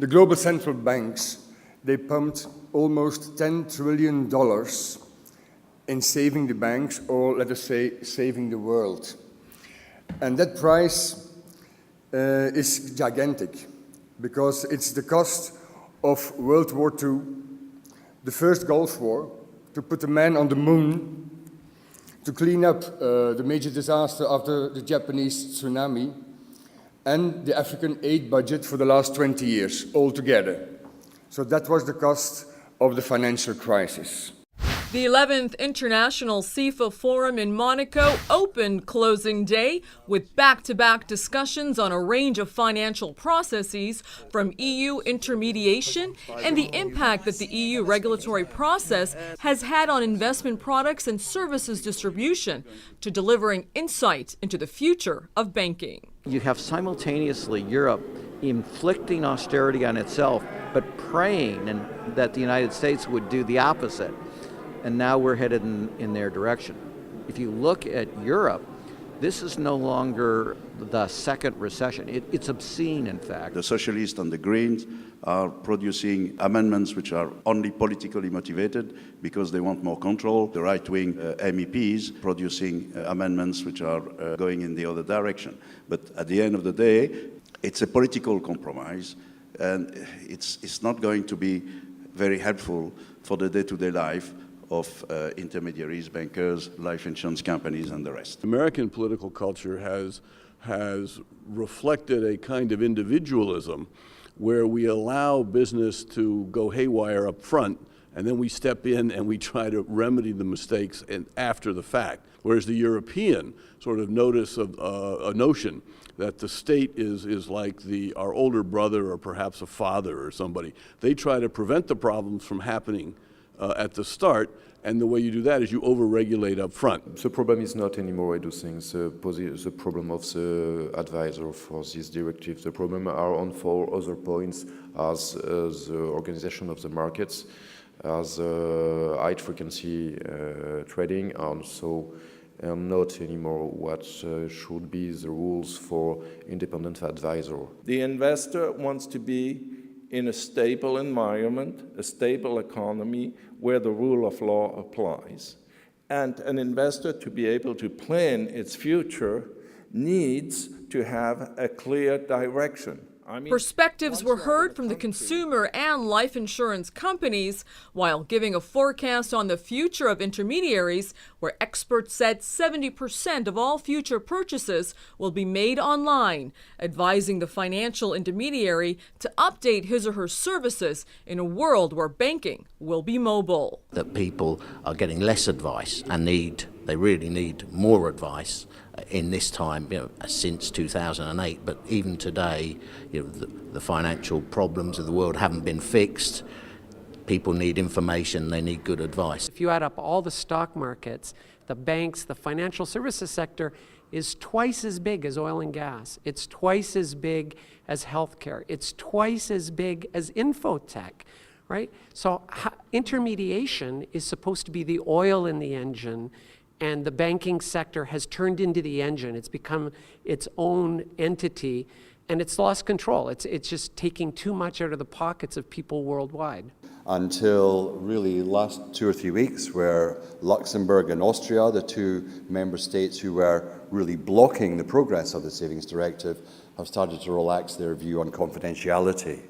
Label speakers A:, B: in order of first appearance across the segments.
A: The global central banks, they pumped almost $10 trillion in saving the banks, or let us say, saving the world. And that price is gigantic, because it's the cost of World War II, the first Gulf War, to put a man on the moon, to clean up the major disaster after the Japanese tsunami, and the African aid budget for the last 20 years altogether. So that was the cost of the financial crisis.
B: The 11th International CIFA Forum in Monaco opened closing day with back-to-back discussions on a range of financial processes, from EU intermediation and the impact that the EU regulatory process has had on investment products and services distribution, to delivering insight into the future of banking.
C: You have simultaneously Europe inflicting austerity on itself, but praying that the United States would do the opposite. And now we're headed in their direction. If you look at Europe, this is no longer the second recession. It's obscene, in fact.
D: The socialists and the Greens are producing amendments which are only politically motivated because they want more control. The right-wing MEPs producing amendments which are going in the other direction. But at the end of the day, it's a political compromise, and it's not going to be very helpful for the day-to-day life of intermediaries, bankers, life insurance companies, and the rest.
E: American political culture has reflected a kind of individualism where we allow business to go haywire up front, and then we step in and we try to remedy the mistakes after the fact. Whereas the European sort of a notion that the state is like our older brother or perhaps a father or somebody. They try to prevent the problems from happening at the start, and the way you do that is you over-regulate up front.
F: The problem is not anymore reducing the problem of the advisor for this directive. The problem are on 4 other points, as the organization of the markets, as high-frequency trading, and not anymore what should be the rules for independent advisor.
G: The investor wants to be in a stable environment, a stable economy where the rule of law applies. And an investor, to be able to plan its future, needs to have a clear direction.
B: Perspectives were heard from the consumer and life insurance companies, while giving a forecast on the future of intermediaries, where experts said 70% of all future purchases will be made online, advising the financial intermediary to update his or her services in a world where banking will be mobile.
C: That people are getting less advice and they really need more advice in this time, since 2008. But even today, the financial problems of the world haven't been fixed. People need information, they need good advice.
H: If you add up all the stock markets, the banks, the financial services sector is twice as big as oil and gas. It's twice as big as healthcare. It's twice as big as infotech, right? So intermediation is supposed to be the oil in the engine, and the banking sector has turned into the engine. It's become its own entity, and it's lost control. It's just taking too much out of the pockets of people worldwide.
I: Until really last 2 or 3 weeks, where Luxembourg and Austria, the 2 member states who were really blocking the progress of the Savings Directive, have started to relax their view on confidentiality.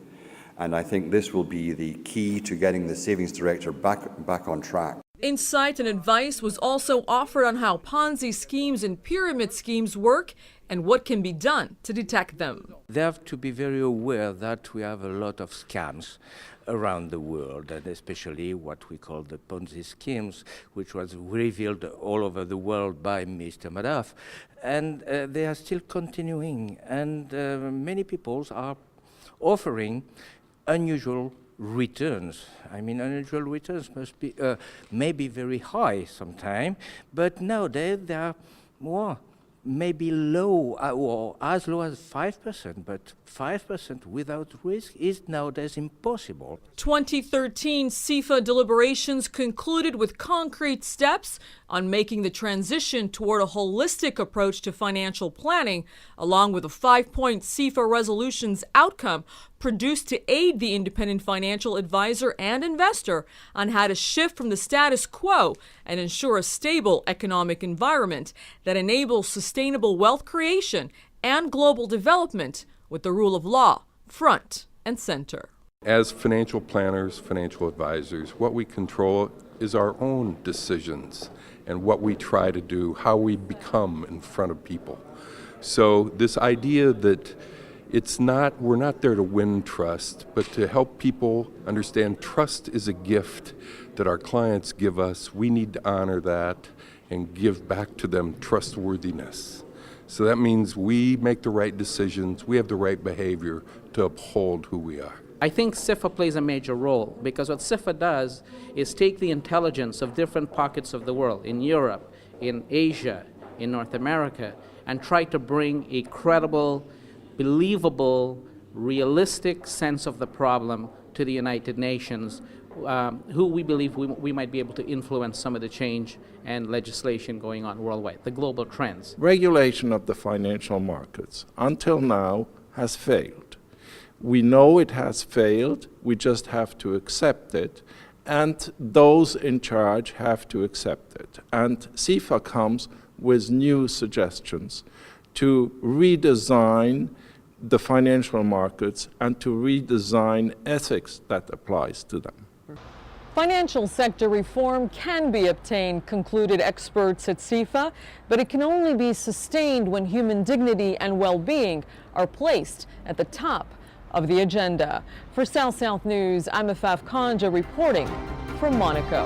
I: And I think this will be the key to getting the Savings Directive back on track.
B: Insight and advice was also offered on how Ponzi schemes and pyramid schemes work and what can be done to detect them.
J: They have to be very aware that we have a lot of scams around the world, and especially what we call the Ponzi schemes, which was revealed all over the world by Mr. Madoff. And they are still continuing, and many people are offering unusual returns. Unusual returns must be maybe very high sometime, but nowadays they are more maybe low or as low as 5%, but 5% without risk is nowadays impossible.
B: 2013 CIFA deliberations concluded with concrete steps on making the transition toward a holistic approach to financial planning, along with a 5-point CIFA resolution's outcome produced to aid the independent financial advisor and investor on how to shift from the status quo and ensure a stable economic environment that enables sustainable wealth creation and global development with the rule of law front and center.
K: As financial planners, financial advisors, what we control is our own decisions and what we try to do, how we become in front of people. So this idea that we're not there to win trust, but to help people understand trust is a gift that our clients give us. We need to honor that and give back to them trustworthiness. So that means we make the right decisions, we have the right behavior to uphold who we are.
L: I think CIFA plays a major role because what CIFA does is take the intelligence of different pockets of the world, in Europe, in Asia, in North America, and try to bring a credible, believable, realistic sense of the problem to the United Nations, who we believe we might be able to influence some of the change and legislation going on worldwide, the global trends.
G: Regulation of the financial markets, until now, has failed. We know it has failed, we just have to accept it, and those in charge have to accept it. And CIFA comes with new suggestions to redesign the financial markets and to redesign ethics that applies to them.
B: Financial sector reform can be obtained, concluded experts at CIFA, but it can only be sustained when human dignity and well-being are placed at the top of the agenda. For South News, I'm Afaf Kanja reporting from Monaco.